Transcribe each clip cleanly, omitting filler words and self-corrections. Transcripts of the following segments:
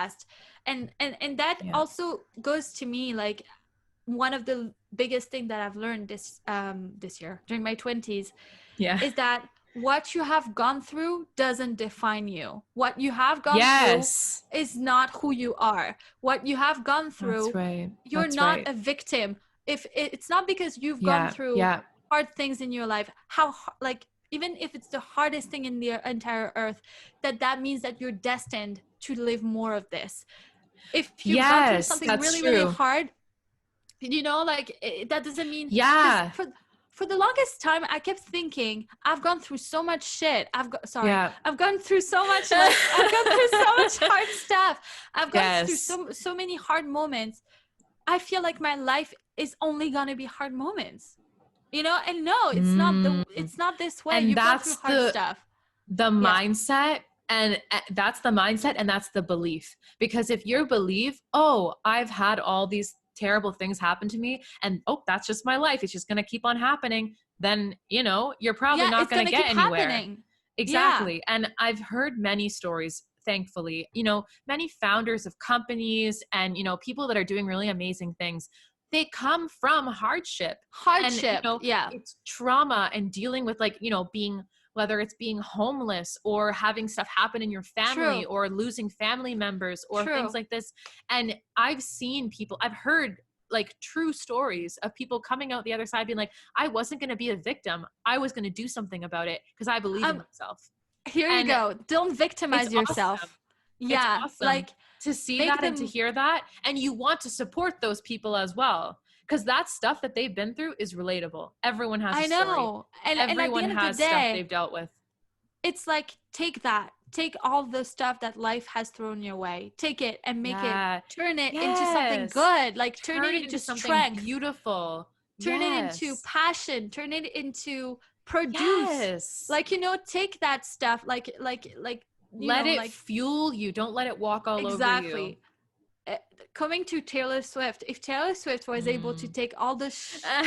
past. And that also goes to me, like, one of the biggest thing that I've learned this year during my 20s is that what you have gone through doesn't define you. What you have gone through is not who you are. What you have gone through, you're not a victim. If it's not because you've gone through hard things in your life, like, even if it's the hardest thing in the entire earth, that means that you're destined to live more of this. If you've gone through something really hard, you know, like, that doesn't mean for the longest time I kept thinking, I've gone through so much shit, I've gone through so much, like, I've gone through so much hard stuff, I've gone through so many hard moments, I feel like my life is only gonna be hard moments, you know. And no, it's not this way. And you've gone through hard stuff. The mindset. And that's the mindset, and that's the belief. Because if you believe, oh, I've had all these terrible things happen to me, and oh, that's just my life, it's just going to keep on happening, then, you know, you're probably not going to get anywhere. Exactly. And I've heard many stories, thankfully, you know, many founders of companies and, you know, people that are doing really amazing things. They come from hardship. And, you know, it's trauma and dealing with, like, you know, whether it's being homeless or having stuff happen in your family or losing family members or things like this. And I've heard, like, true stories of people coming out the other side being like, I wasn't going to be a victim. I was going to do something about it because I believe in myself. Here you go. Don't victimize yourself. Awesome. Yeah. It's awesome, like, to see that and to hear that. And you want to support those people as well. Because that stuff that they've been through is relatable. Everyone has a story. And everyone has stuff they've dealt with. It's like, take all the stuff that life has thrown your way. Take it and turn it into something good. Like, turn it into something strength. Beautiful. Turn it into passion. Turn it into produce. Like, you know, take that stuff. Like, let it fuel you. Don't let it walk all over you. Coming to Taylor Swift, if Taylor Swift was able to take all the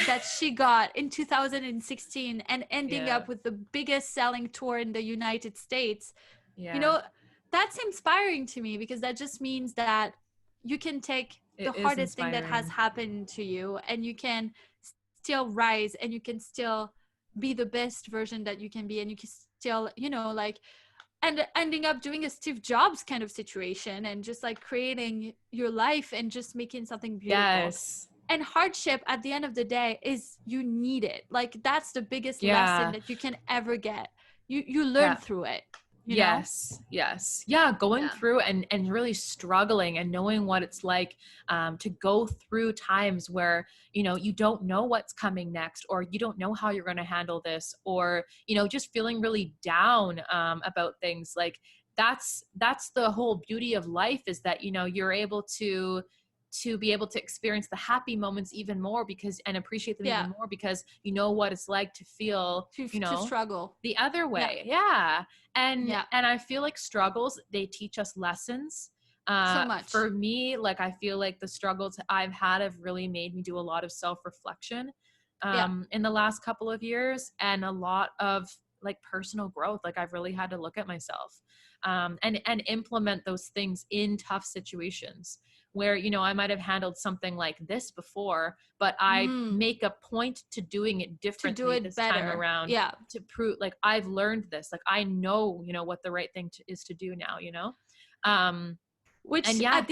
that she got in 2016 and ending up with the biggest selling tour in the United States, you know, that's inspiring to me, because that just means that you can take the hardest thing that has happened to you and you can still rise and you can still be the best version that you can be, and you can still, you know, like, and ending up doing a Steve Jobs kind of situation and just, like, creating your life and just making something beautiful. And hardship, at the end of the day, is you need it. Like, that's the biggest lesson that you can ever get. You learn through it. You know? Going through and really struggling and knowing what it's like to go through times where, you know, you don't know what's coming next, or you don't know how you're going to handle this, or, you know, just feeling really down about things. Like, that's the whole beauty of life, is that, you know, you're able to be able to experience the happy moments even more, and appreciate them even more, because you know what it's like to feel, you know, to struggle the other way. And I feel like struggles, they teach us lessons. So much. For me, like, I feel like the struggles I've had have really made me do a lot of self-reflection in the last couple of years, and a lot of, like, personal growth. Like, I've really had to look at myself and implement those things in tough situations where, you know, I might have handled something like this before, but I make a point to doing it differently this time around. To prove, like, I've learned this, like, I know, you know, what the right thing is to do now, you know? Which, and at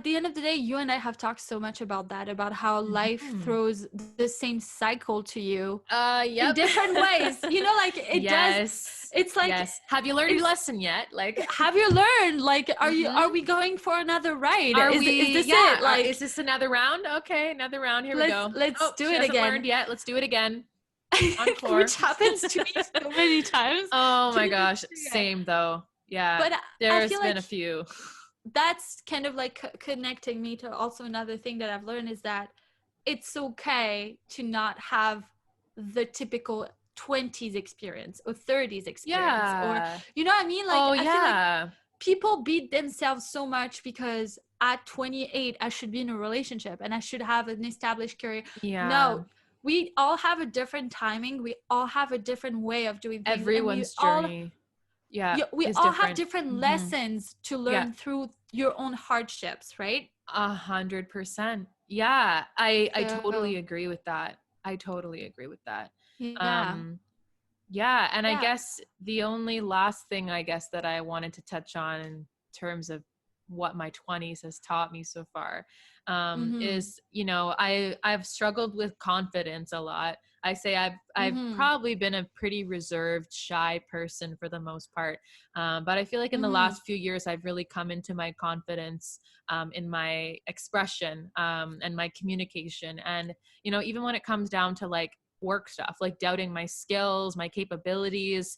the end of the day, you and I have talked so much about that, about how life throws the same cycle to you in different ways, you know, like, it does. It's like, have you learned your lesson yet? Like, have you learned, like, are we going for another ride? Is this it? Like, is this another round? Okay, another round. Here we go. Let's do it again. Learned yet. Let's do it again. Encore. Which happens to me so many times. Oh my gosh. Same though. Yeah. But there's been a few. That's kind of like connecting me to also another thing that I've learned, is that it's okay to not have the typical 20s experience or 30s experience, or, you know what I mean? Like, I feel like people beat themselves so much because at 28 I should be in a relationship and I should have an established career. No, we all have a different timing. We all have a different way of doing things. Everyone's journey. we all have different lessons to learn through your own hardships, right? 100%. Yeah, I totally agree with that. Yeah, and I guess the only last thing I guess that I wanted to touch on in terms of what my 20s has taught me so far is, you know, I've struggled with confidence a lot. I say I've probably been a pretty reserved, shy person for the most part, but I feel like in the last few years I've really come into my confidence in my expression and my communication, and you know, even when it comes down to like work stuff, like doubting my skills, my capabilities,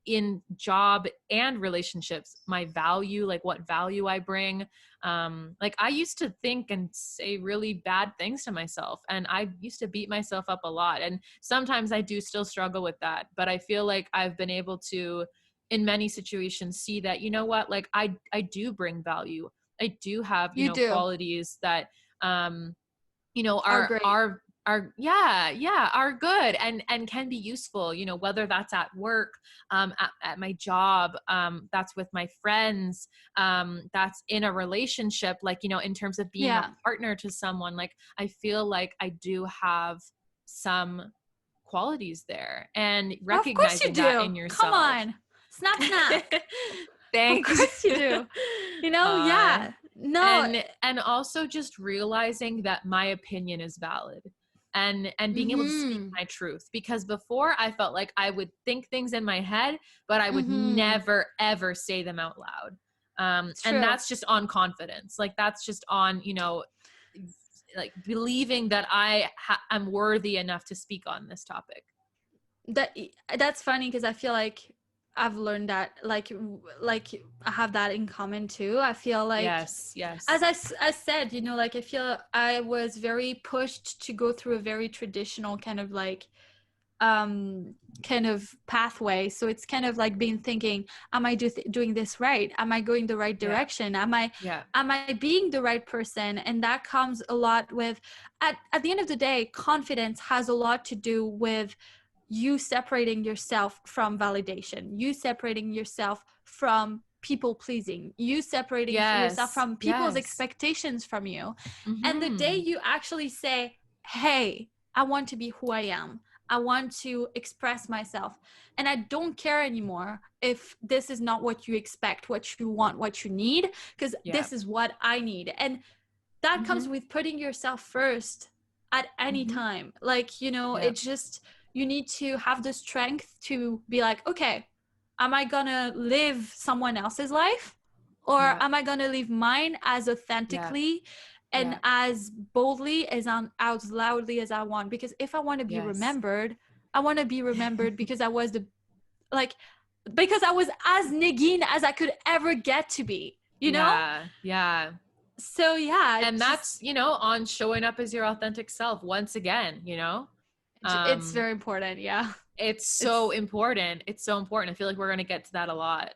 in job and relationships, my value, like what value I bring. Like I used to think and say really bad things to myself, and I used to beat myself up a lot. And sometimes I do still struggle with that, but I feel like I've been able to, in many situations, see that, you know what, like I do bring value. I do have, you know, qualities that, you know, are good and can be useful, you know, whether that's at work, at my job, that's with my friends, that's in a relationship, like, you know, in terms of being a partner to someone. Like I feel like I do have some qualities there, and recognizing that in yourself. Come on, snap. Thanks. Of course you do. You know, no. And also just realizing that my opinion is valid, and being able to speak my truth, because before I felt like I would think things in my head, but I would never ever say them out loud. And that's just on confidence. Like that's just on, you know, like believing that I'm worthy enough to speak on this topic. That's funny, because I feel like I've learned that, like I have that in common too. I feel like, yes, as I said, you know, like I feel I was very pushed to go through a very traditional kind of like kind of pathway. So it's kind of like being thinking, am I doing this right? Am I going the right direction? Am I being the right person? And that comes a lot with, at the end of the day, confidence has a lot to do with you separating yourself from validation, you separating yourself from people pleasing, you separating yourself from people's expectations from you. And the day you actually say, hey, I want to be who I am, I want to express myself, and I don't care anymore if this is not what you expect, what you want, what you need, because this is what I need. And that comes with putting yourself first at any time. Like, you know, it's just, you need to have the strength to be like, okay, am I gonna live someone else's life, or am I gonna live mine as authentically and as boldly, as loudly as I want? Because if I want to be remembered, I want to be remembered because I was because I was as Negin as I could ever get to be, you know? So and that's, you know, on showing up as your authentic self once again, you know. It's very important. It's so important. It's so important. I feel like we're going to get to that a lot.